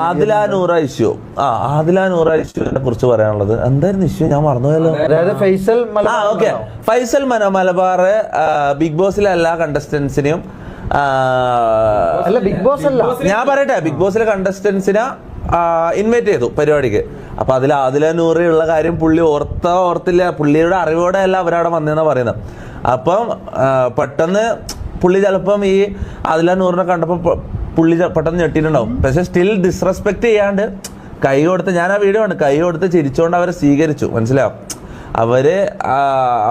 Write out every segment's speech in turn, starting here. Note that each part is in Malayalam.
ആദില ഇഷ്യൂ ഇഷ്യൂവിനെ കുറിച്ച് പറയാനുള്ളത് എന്തായിരുന്നു ഇഷ്യൂ? ഞാൻ മറന്നുപോയല്ലോ. ഫൈസൽ മലബാർ ബിഗ് ബോസിലെ എല്ലാ കണ്ടസ്റ്റൻസിനെയും ബിഗ് ബോസ് അല്ല, ഞാൻ പറയട്ടെ, ബിഗ് ബോസിലെ കണ്ടസ്റ്റൻസിനെ ഇൻവൈറ്റ് ചെയ്തു പരിപാടിക്ക്. അപ്പൊ അതിൽ ആദില നൂറ് ഉള്ള കാര്യം പുള്ളി ഓർത്തില്ല, പുള്ളിയുടെ അറിവോടെ അല്ല അവരവിടെ വന്നതെന്നാ പറയുന്നത്. അപ്പം പെട്ടെന്ന് പുള്ളി ചിലപ്പം ഈ ആദില നൂറിനെ കണ്ടപ്പോൾ പുള്ളി പെട്ടെന്ന് ഞെട്ടിയിട്ടുണ്ടാവും. പക്ഷെ സ്റ്റിൽ ഡിസ്റെസ്പെക്ട് ചെയ്യാണ്ട് കൈ കൊടുത്ത്, ഞാൻ ആ വീഡിയോ ആണ്, കൈ കൊടുത്ത് ചിരിച്ചുകൊണ്ട് അവരെ സ്വീകരിച്ചു. മനസ്സിലാവും,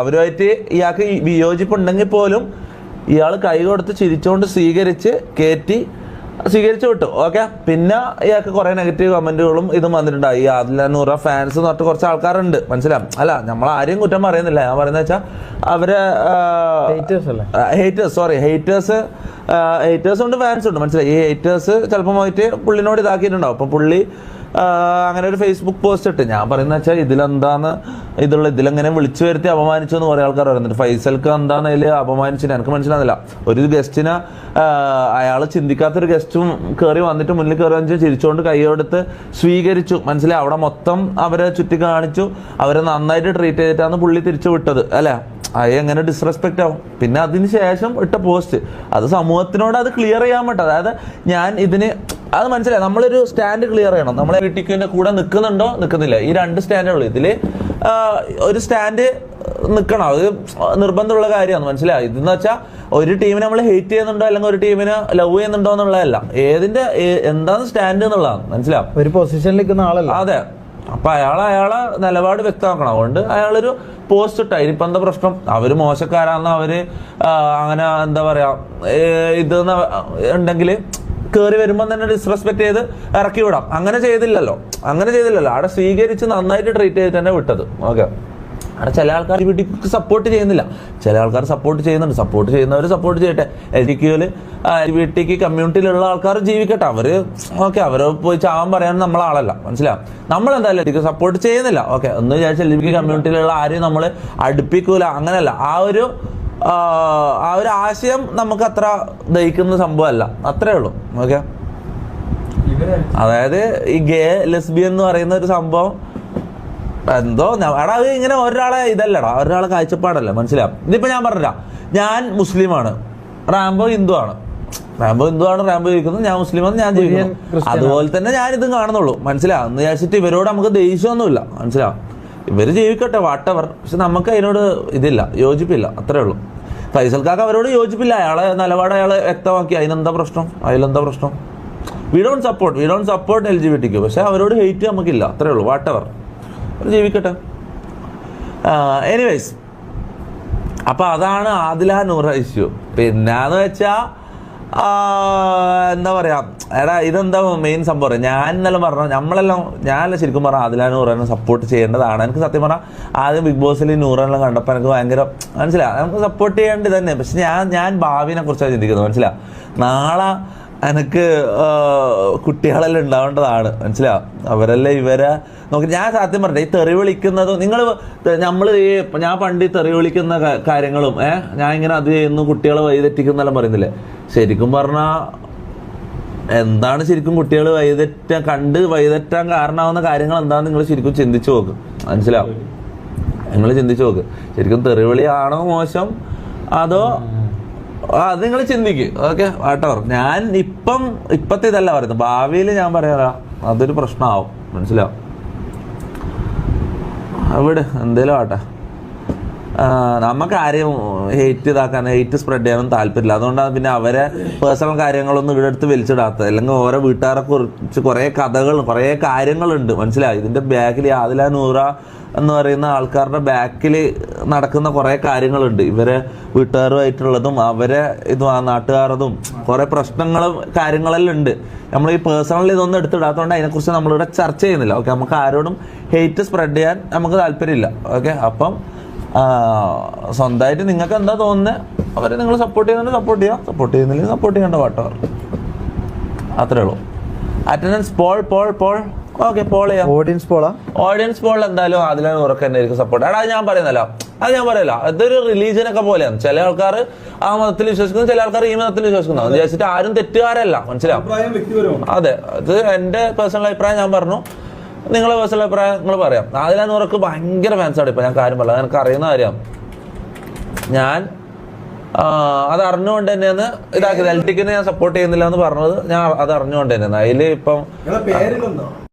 അവരുമായിട്ട് ഇയാൾക്ക് വിയോജിപ്പുണ്ടെങ്കിൽ പോലും ഇയാൾ കൈ കൊടുത്ത് ചിരിച്ചുകൊണ്ട് സ്വീകരിച്ചു വിട്ടു. ഓക്കെ, പിന്നെ ഇയാൾക്ക് കുറെ നെഗറ്റീവ് കമന്റുകളും ഇതും വന്നിട്ടുണ്ടായി. ഈ ആദില നൂറ ഫാൻസ് എന്ന് പറഞ്ഞിട്ട് കുറച്ച് ആൾക്കാരുണ്ട്. മനസ്സിലാവും, അല്ല നമ്മൾ ആരെയും കുറ്റം പറയുന്നില്ല. ഞാൻ പറയുന്നത് വെച്ചാൽ അവര് ഹേറ്റേഴ്സ് ഉണ്ട്, ഫാൻസ് ഉണ്ട്. മനസ്സിലായി, ഈ ഹേറ്റേഴ്സ് ചിലപ്പോൾ പോയിട്ട് പുള്ളിനോട് ഇതാക്കിയിട്ടുണ്ടാവും. അപ്പം പുള്ളി അങ്ങനെ ഒരു ഫേസ്ബുക്ക് പോസ്റ്റ് ഇട്ട്, ഞാൻ പറയുന്നത് വെച്ചാൽ ഇതിലെങ്ങനെ വിളിച്ചു വരുത്തി അപമാനിച്ചു എന്ന് കുറേ ആൾക്കാർ പറയുന്നുണ്ട്. ഫൈസൽക്ക് എന്താന്ന് അതിൽ അപമാനിച്ചിട്ട് എനിക്ക് മനസ്സിലാകുന്നില്ല. ഒരു ഗസ്റ്റിനെ അയാൾ ചിന്തിക്കാത്തൊരു ഗസ്റ്റും കയറി വന്നിട്ട് മുന്നിൽ കയറി വന്നിട്ട് ചിരിച്ചുകൊണ്ട് കൈയെടുത്ത് സ്വീകരിച്ചു. മനസ്സിലായി, അവിടെ മൊത്തം അവരെ ചുറ്റി കാണിച്ചു, അവരെ നന്നായിട്ട് ട്രീറ്റ് ചെയ്തിട്ടാണ് പുള്ളി തിരിച്ചു വിട്ടത്. അല്ലേ, അത് എങ്ങനെ ഡിസ്റെസ്പെക്റ്റ് ആവും? പിന്നെ അതിന് ശേഷം ഇട്ട പോസ്റ്റ് അത് സമൂഹത്തിനോട് അത് ക്ലിയർ ചെയ്യാൻ പറ്റും. അതായത് ഞാൻ അത് മനസ്സിലായി, നമ്മളൊരു സ്റ്റാൻഡ് ക്ലിയർ ചെയ്യണം. നമ്മളെ വീട്ടിൻ്റെ കൂടെ നിൽക്കുന്നുണ്ടോ നിൽക്കുന്നില്ല, ഈ രണ്ട് സ്റ്റാൻഡേ ഉള്ളൂ. ഇതിൽ ഒരു സ്റ്റാൻഡ് നിൽക്കണം, അത് നിർബന്ധമുള്ള കാര്യമാണ്. മനസ്സിലായി, ഇതെന്ന് വെച്ചാൽ ഒരു ടീമിനെ നമ്മൾ ഹേറ്റ് ചെയ്യുന്നുണ്ടോ അല്ലെങ്കിൽ ഒരു ടീമിനെ ലവ് ചെയ്യുന്നുണ്ടോ എന്നുള്ളതല്ല, എന്താണ് സ്റ്റാൻഡ് എന്നുള്ളതാണ്. മനസ്സിലാവും, ഒരു പൊസിഷനിൽ നിൽക്കുന്ന ആളല്ല. അതെ, അപ്പൊ അയാളെ നിലപാട് വ്യക്തമാക്കണം. അതുകൊണ്ട് അയാളൊരു പോസ്റ്റ് ഇട്ട, ഇനിയിപ്പോൾ എന്താ പ്രശ്നം? അവര് മോശക്കാരാന്ന് അവര് അങ്ങനെ എന്താ പറയാ ഇതെന്ന് ഉണ്ടെങ്കിൽ കയറി വരുമ്പോൾ തന്നെ ഡിസ്റെസ്പെക്ട് ചെയ്ത് ഇറക്കി വിടാം. അങ്ങനെ ചെയ്തില്ലല്ലോ. അവിടെ സ്വീകരിച്ച് നന്നായിട്ട് ട്രീറ്റ് ചെയ്തിട്ട് തന്നെ വിട്ടത്. ഓക്കെ, അവിടെ ചില ആൾക്കാർ വീട്ടിക്ക് സപ്പോർട്ട് ചെയ്യുന്നില്ല, ചില ആൾക്കാർ സപ്പോർട്ട് ചെയ്യുന്നുണ്ട്. സപ്പോർട്ട് ചെയ്യുന്നവർ സപ്പോർട്ട് ചെയ്യട്ടെ. വീട്ടിക്ക് കമ്മ്യൂണിറ്റിയിലുള്ള ആൾക്കാർ ജീവിക്കട്ടെ. അവര് അവരെ പോയി ചാവാൻ പറയാൻ നമ്മളാളല്ല. മനസ്സിലാവും, നമ്മളെന്തായാലും എനിക്ക് സപ്പോർട്ട് ചെയ്യുന്നില്ല. ഓക്കെ, എന്ന് വിചാരിച്ചാൽ എനിക്ക് കമ്മ്യൂണിറ്റിയിലുള്ള ആരെയും നമ്മൾ അടുപ്പിക്കൂല, അങ്ങനെയല്ല. ആ ഒരു ആശയം നമുക്ക് അത്ര ദഹിക്കുന്ന സംഭവമല്ല, അത്രേ ഉള്ളൂ. ഓക്കെ, അതായത് ഈ ഗേ ലെസ്ബിയൻ എന്ന് പറയുന്ന ഒരു സംഭവം എന്തോ എടാ, അത് ഇങ്ങനെ ഒരാളെ ഇതല്ലടാ, ഒരാളെ കാഴ്ചപ്പാടല്ല. മനസ്സിലാവും, ഇതിപ്പോ ഞാൻ പറഞ്ഞില്ല, ഞാൻ മുസ്ലിമാണ്, റാംബോ ഹിന്ദുവാണ്, റാംബോ ജീവിക്കുന്നത്, ഞാൻ മുസ്ലിമാണ്, ഞാൻ ജീവിക്കുന്നു. അതുപോലെ തന്നെ ഞാൻ ഇതും കാണുന്നുള്ളൂ. മനസ്സിലാവും, എന്ന് വിചാരിച്ചിട്ട് ഇവരോട് നമുക്ക് ദേഷ്യമൊന്നുമില്ല. മനസ്സിലാവും, ഇവര് ജീവിക്കട്ടെ വാട്ടവർ. പക്ഷെ നമുക്ക് അതിനോട് യോജിപ്പില്ല, അത്രേ ഉള്ളൂ. ഫൈസൽക്കാക്ക് അവരോട് യോജിപ്പില്ല, അയാളെ നിലപാട് അയാൾ വ്യക്തമാക്കി. അതിലെന്താ പ്രശ്നം? വി ഡോണ്ട് സപ്പോർട്ട് LGBT, പക്ഷെ അവരോട് ഹെയ്റ്റ് നമുക്കില്ല, അത്രേ ഉള്ളൂ. വാട്ടവർ, അവർ ജീവിക്കട്ടെ. എനിവേസ്, അപ്പൊ അതാണ് ആദില നൂറ ഇഷ്യൂ. പിന്നെന്ന് വെച്ചാ എന്താ പറയാ, എടാ ഇതെന്താ മെയിൻ സംഭവം? ഞാനല്ല ശരിക്കും പറഞ്ഞാൽ ആദില നൂറനെ സപ്പോർട്ട് ചെയ്യേണ്ടതാണ്. എനിക്ക് സത്യം പറഞ്ഞാൽ ആദ്യം ബിഗ് ബോസിൽ നൂറെല്ലാം കണ്ടപ്പോൾ എനിക്ക് ഭയങ്കര മനസ്സിലാവും, നമുക്ക് സപ്പോർട്ട് ചെയ്യേണ്ടത് തന്നെ. പക്ഷെ ഞാൻ ഭാവിനെ കുറിച്ചാണ് ചിന്തിക്കുന്നത്. മനസ്സിലാവും, നാളെ എനിക്ക് കുട്ടികളെല്ലാം ഉണ്ടാവേണ്ടതാണ്. മനസ്സിലാവും, അവരെല്ലാം ഇവരെ നോക്കി. ഞാൻ സത്യം പറഞ്ഞെ, ഈ തെറി വിളിക്കുന്നതും ഞാൻ പണ്ട് ഈ തെറി വിളിക്കുന്ന കാര്യങ്ങളും ഞാൻ ഇങ്ങനെ അത് ചെയ്യുന്നു, കുട്ടികളെ വഴിതെറ്റിക്കുന്നെല്ലാം പറയുന്നില്ലേ. ശരിക്കും പറഞ്ഞാൽ എന്താണ് ശരിക്കും കുട്ടികൾ വഴിതെറ്റാൻ കാരണമാവുന്ന കാര്യങ്ങൾ എന്താണെന്ന് നിങ്ങൾ ശരിക്കും ചിന്തിച്ചു നോക്ക്. മനസ്സിലാവും, നിങ്ങൾ ചിന്തിച്ചു നോക്ക്. ശരിക്കും തെറിവിളിയാണോ മോശം, അതോ അത് നിങ്ങൾ ചിന്തിക്കും. Okay, whatever. ഞാൻ ഇപ്പത്തെ ഇതല്ല പറയുന്നത്, ഭാവിയിൽ ഞാൻ പറയാ അതൊരു പ്രശ്നമാവും. മനസ്സിലാവും, അവിടെ എന്തേലും ആട്ടെ, നമുക്ക് ആരെയും ഹെയ്റ്റ് സ്പ്രെഡ് ചെയ്യാനൊന്നും താല്പര്യമില്ല. അതുകൊണ്ടാണ് പിന്നെ അവരെ പേഴ്സണൽ കാര്യങ്ങളൊന്നും ഇവിടെ അടുത്ത് വലിച്ചിടാത്തത്. അല്ലെങ്കിൽ ഓരോ വീട്ടുകാരെ കുറിച്ച് കുറേ കാര്യങ്ങളുണ്ട്. മനസ്സിലായി, ഇതിന്റെ ബാക്കിൽ ആദില നൂറ എന്ന് പറയുന്ന ആൾക്കാരുടെ ബാക്കിൽ നടക്കുന്ന കുറേ കാര്യങ്ങളുണ്ട്. ഇവരെ വീട്ടുകാരുമായിട്ടുള്ളതും അവരെ നാട്ടുകാരതും കുറേ കാര്യങ്ങളെല്ലാം ഉണ്ട്. നമ്മൾ ഈ പേഴ്സണലി ഇതൊന്നും എടുത്തിടാത്തതുകൊണ്ട് അതിനെക്കുറിച്ച് നമ്മളിവിടെ ചർച്ച ചെയ്യുന്നില്ല. ഓക്കെ, നമുക്ക് ആരോടും ഹെയ്റ്റ് സ്പ്രെഡ് ചെയ്യാൻ നമുക്ക് താല്പര്യമില്ല. ഓക്കെ, അപ്പം സ്വന്തമായിട്ട് നിങ്ങൾക്ക് എന്താ തോന്നുന്നത് അവരെ നിങ്ങൾ സപ്പോർട്ട് ചെയ്യുന്നുണ്ട് സപ്പോർട്ട് ചെയ്യുന്നില്ലെങ്കിൽ സപ്പോർട്ട് ചെയ്യേണ്ട വാട്ടവർ, അത്രേ ഉള്ളൂ. അറ്റൻഡൻസ് പോൾ ഓക്കെ, പോൾ ചെയ്യാം. ഓഡിയൻസ് പോൾ എന്തായാലും അതിലാണ് ഉറക്കം തന്നെ ആയിരിക്കും സപ്പോർട്ട്. എടാ ഞാൻ പറയുന്നല്ലോ, അത് ഞാൻ പറയല, ഇതൊരു റിലീജിയനൊക്കെ പോലെയാണ്. ചില ആൾക്കാർ ആ മതത്തിൽ വിശ്വസിക്കുന്നു, ചില ആൾക്കാർ ഈ മതത്തിൽ വിശ്വസിക്കുന്നു. അത് വിചാരിച്ചിട്ട് ആരും തെറ്റുകാരല്ല, മനസ്സിലാവും. അതെ, ഇത് എന്റെ പേഴ്സണൽ അഭിപ്രായം ഞാൻ പറഞ്ഞു, നിങ്ങളെ പേഴ്സണൽ അഭിപ്രായം നിങ്ങൾ പറയാം. ആദില നൂറക്ക് ഭയങ്കര ഫാൻസാണ് ഇപ്പൊ. ഞാൻ കാര്യം പറയാം, എനിക്ക് അറിയുന്ന കാര്യം. ഞാൻ അത് അറിഞ്ഞുകൊണ്ട് തന്നെയാണ് ഇതാക്കിയത്. എൽറ്റിക്കിനെ ഞാൻ സപ്പോർട്ട് ചെയ്യുന്നില്ല എന്ന് പറഞ്ഞത് ഞാൻ അത് അറിഞ്ഞുകൊണ്ട് തന്നെയാണ്. അതിൽ ഇപ്പം